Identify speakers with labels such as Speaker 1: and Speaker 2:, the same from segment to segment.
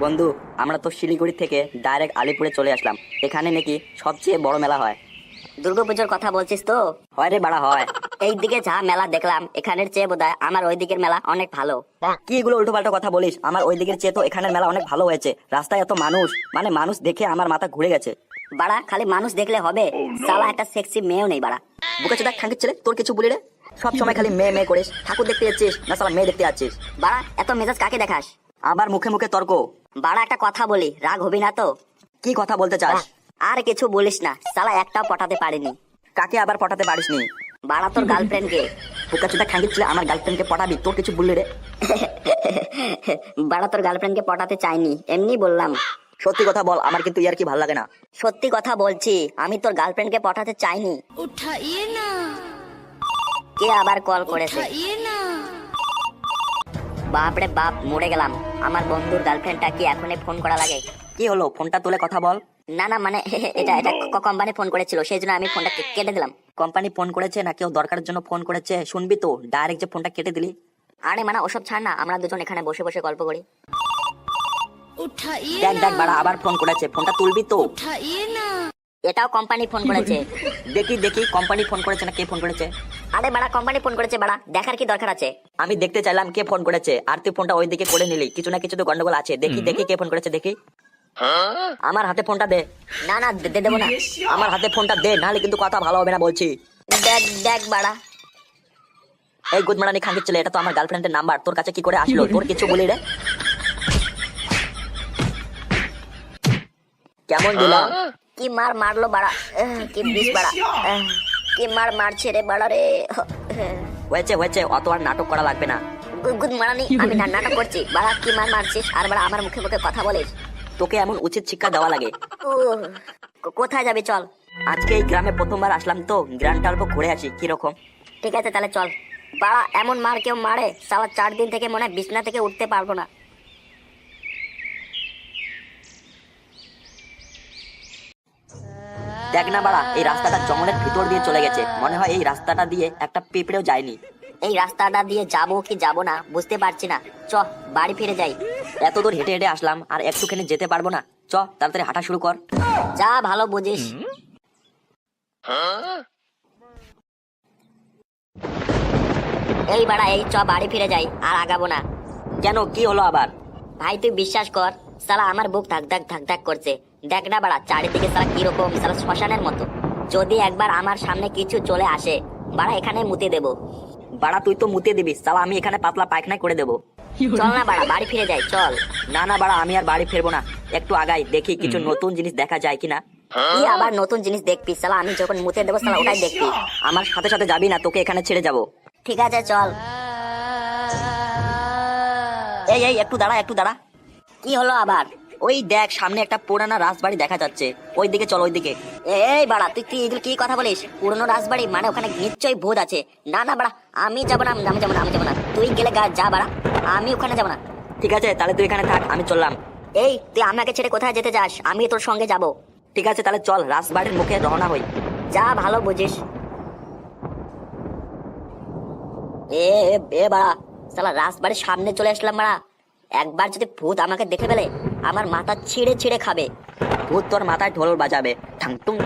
Speaker 1: বন্ধু, আমরা তো শিলিগুড়ি থেকে ডাইরেক্ট আলিপুরে চলে আসলাম। এখানে নাকি সবচেয়ে বড় মেলা হয়।
Speaker 2: দুর্গাপুজোর কথা বলছিস তো?
Speaker 1: হয় রে বাড়া, হয়।
Speaker 2: এই দিকে যা মেলা দেখলাম এখানের চেয়ে বোধহয় আমার ওই দিকের মেলা অনেক ভালো।
Speaker 1: কি এগুলো উল্টো পাল্টা কথা বলিস? আমার ওই দিকের চেয়ে তো এখানের মেলা অনেক ভালো হয়েছে। রাস্তায় এত মানুষ, মানে মানুষ দেখে আমার মাথা ঘুরে গেছে।
Speaker 2: বাড়া খালি মানুষ দেখলে হবে? সালা একটা সেক্সি মেয়েও নেই বাড়া।
Speaker 1: বুকেচোদা খাঙ্কির ছেলে, তোর কিছু বলি রে? সব সময় খালি মেয়ে মেয়ে করিস। ঠাকুর দেখতে যাচ্ছিস না সালা মেয়ে দেখতে যাচ্ছিস?
Speaker 2: বাড়া এত মেজাজ কাকে দেখাস?
Speaker 1: আবার মুখে মুখে তর্ক।
Speaker 2: বাড়া একটা কথা বলি, রাগ হবি না তো?
Speaker 1: কি কথা বলতে চাস?
Speaker 2: আর কিছু বলিস না, সালা একটাও পটাতে পারিনি।
Speaker 1: কাকে আবার পটাতে পারিসনি?
Speaker 2: বাড়া তোর গার্লফ্রেন্ড কে?
Speaker 1: বুকেচোদা খাঙ্কির ছেলে, আমার গার্লফ্রেন্ডকে পটাবি? তোর কিছু বললি রে?
Speaker 2: বাড়া তোর গার্লফ্রেন্ডকে পটাতে চাইনি, এমনি বললাম।
Speaker 1: সত্যি কথা বল, আমার কিন্তু ইয়ার কি ভালো লাগে না।
Speaker 2: সত্যি কথা বলছি, আমি তোর গার্লফ্রেন্ডকে পটাতে চাইনি।
Speaker 3: उठाइए ना
Speaker 2: কে আবার কল করেছে?
Speaker 3: उठाइए ना
Speaker 2: বাপরে বাপ, মরে গেলাম। আমার বন্ধুর গার্লফ্রেন্ডটা কি এখনই ফোন করা লাগে?
Speaker 1: কি হলো? ফোনটা তুলে কথা বল।
Speaker 2: না না মানে এটা এটা কোম্পানি ফোন করেছিল, সেই জন্য আমি ফোনটা কেটে দিলাম।
Speaker 1: কোম্পানি ফোন করেছে না কেউ দরকারের জন্য ফোন করেছে? শুনবি তো, ডাইরেক্ট যে ফোনটা কেটে দিলি।
Speaker 2: আরে মানে ওসব ছাড় না, আমরা দুজন এখানে বসে বসে গল্প করি।
Speaker 3: उठाइए
Speaker 1: দেখ দেখ
Speaker 3: ना
Speaker 1: বাড়া, আবার ফোন করেছে। ফোনটা তুলবি তো।
Speaker 3: उठाइए ना
Speaker 2: এটাও কোম্পানি ফোন করেছে।
Speaker 1: দেখি দেখি কোম্পানি ফোন করেছে না কে ফোন করেছে।
Speaker 2: আরে বাড়া কোম্পানি ফোন করেছে বাড়া, দেখার কি দরকার আছে?
Speaker 1: আমি দেখতে চাইলাম কে ফোন করেছে, আর তুই ফোনটা ওই দিকে করে নিলি। কিছু না কিছু তো গন্ডগোল আছে। দেখি দেখি কে ফোন করেছে, দেখি। আমার হাতে ফোনটা দে।
Speaker 2: না না দেবো না।
Speaker 1: আমার হাতে ফোনটা দে, নাহলে কিন্তু কথা ভালো হবে না বলছি।
Speaker 2: দেখ দেখ বাড়া।
Speaker 1: এই গুদমারানি খাঙ্কির ছেলে, এটা তো আমার গার্লফ্রেন্ডের নাম্বার। তোর কাছে কি করে আসলো? তোর কিছু বলি রে? কেমন দিলাম?
Speaker 2: কি মার মারলো বাড়া, কি বিষ বাড়া, কি মার মারছে রে বাড়া রে।
Speaker 1: হয়েছে হয়েছে, অত আর নাটক করা লাগবে না।
Speaker 2: গুদ মারানি, আমি নাটক করছি বাড়া। কি মার মারছিস আর বাড়া আমার মুখে মুখে কথা বলিস?
Speaker 1: তোকে এমন উচিত শিক্ষা দেওয়া লাগে।
Speaker 2: উহ, কোথায় যাবি চল?
Speaker 1: আজকে এই গ্রামে প্রথমবার আসলাম তো, গ্রামটা অল্প ঘুরে আসি কিরকম।
Speaker 2: ঠিক আছে তাহলে চল। বাড়া এমন মার কেউ মারে? সালা 4 দিন থেকে মনে হয় বিছনা থেকে উঠতে পারবো না।
Speaker 1: দেখ না বাড়া, এই রাস্তাটা জঙ্গলের ভিতর দিয়ে চলে গেছে। মনে হয় এই রাস্তাটা দিয়ে একটা পিঁপড়েও যায়নি।
Speaker 2: এই রাস্তাটা দিয়ে যাবো কি যাবো না বুঝতে পারছি না। চ বাড়ি ফিরে যাই।
Speaker 1: এত দূর হেঁটে হেঁটে আসলাম, আর একটুখানি যেতে পারবো না? চ তাড়াতাড়ি হাঁটা শুরু কর।
Speaker 2: যা ভালো বুঝিস। এই বাড়া এই চ বাড়ি ফিরে যাই, আর আগাবো না।
Speaker 1: কেন, কি হলো আবার?
Speaker 2: ভাই তুই বিশ্বাস কর, সালা আমার বুক ধাক ধাক ধাক ধাক করছে। দেখ না বাড়া চারিদিকে সালা কিরকম, সালা শ্মশানের মতো। যদি একবার আমার সামনে কিছু চলে আসে বাড়া, এখানে মুতে দেবো।
Speaker 1: বাড়া তুই তো মুতে দিবি সালা, আমি এখানে পাতলা পায়খানা করে দেবো।
Speaker 2: চল না বাড়া বাড়ি ফিরে যাই চল।
Speaker 1: না না বাড়া, আমি আর বাড়ি ফিরবো না। একটু আগাই দেখি কিছু নতুন জিনিস দেখা যায় কিনা।
Speaker 2: কি আবার নতুন জিনিস দেখবি? সালা আমি যখন মুতে দেবো সালা ওটাই দেখবি।
Speaker 1: আমার সাথে সাথে যাবি না, তোকে এখানে ছেড়ে যাবো।
Speaker 2: ঠিক আছে চল।
Speaker 1: এই এই একটু দাঁড়া, একটু দাঁড়া।
Speaker 2: কি হলো আবার?
Speaker 1: ওই দেখ সামনে একটা পুরানা রাজবাড়ি দেখা যাচ্ছে, ওই দিকে চল, ওই দিকে।
Speaker 2: এই বাড়া তুই তুই এগুলো কি কথা বলিস? পুরনো রাজবাড়ি মানে ওখানে নিশ্চয়ই ভূত আছে। না না বাড়া, আমি যাবো না, আমি যাবো না, আমি যাবো না। তুই গেলে যা বাড়া, আমি ওখানে যাবো না।
Speaker 1: ঠিক আছে তাহলে তুই এখানে থাক, আমি চললাম।
Speaker 2: এই তুই আমাকে ছেড়ে কোথায় যেতে চাস? আমি তোর সঙ্গে যাব।
Speaker 1: ঠিক আছে তাহলে চল, রাজবাড়ির মুখে রওনা হই।
Speaker 2: যা ভালো বুঝিস। এ এ বাড়া, সালা রাজবাড়ির সামনে চলে আসলাম বাড়া। একবার যদি ভূত আমাকে দেখে ফেলে আমার মাথা ছিঁড়ে ছিঁড়ে খাবে।
Speaker 1: ভূত তোর মাথায় ঢোল বাজাবে, ঠাং টুং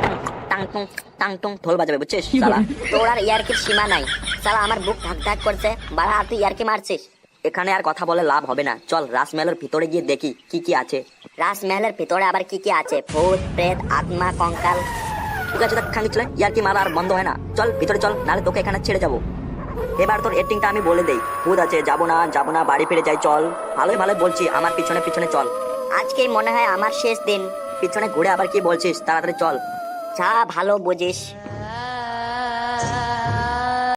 Speaker 1: টাং টুং টাং টুং ঢোল বাজাবে, বুঝছিস শালা?
Speaker 2: তোর আর ইয়ার্কির সীমা নাই সালা, আমার বুক ধাক ধাক করছে বাড়া, আর তুই ইয়ার্কি মারছিস।
Speaker 1: এখানে আর কথা বলে লাভ হবে না, চল রাজমহলের ভিতরে গিয়ে দেখি কি কি আছে।
Speaker 2: রাজমহলের ভিতরে আবার কি কি আছে? ভূত প্রেত আত্মা কঙ্কাল।
Speaker 1: ঠিক আছে খাঙ্গি চলে, ইয়ার কি মারা আর বন্ধ হয় না। চল ভিতরে চল, নাহলে তোকে এখানে ছেড়ে যাবো। এবার তোর এক্টিংটা আমি বলে দেই। ভূত আছে, যাবো না যাবো না, বাড়ি ফিরে যাই চল। ভালোই ভালো বলছি, আমার পিছনে পিছনে চল।
Speaker 2: আজকেই মনে হয় আমার শেষ দিন।
Speaker 1: পিছনে ঘুরে আবার কি বলছিস? তাড়াতাড়ি চল।
Speaker 2: যা ভালো বুঝিস।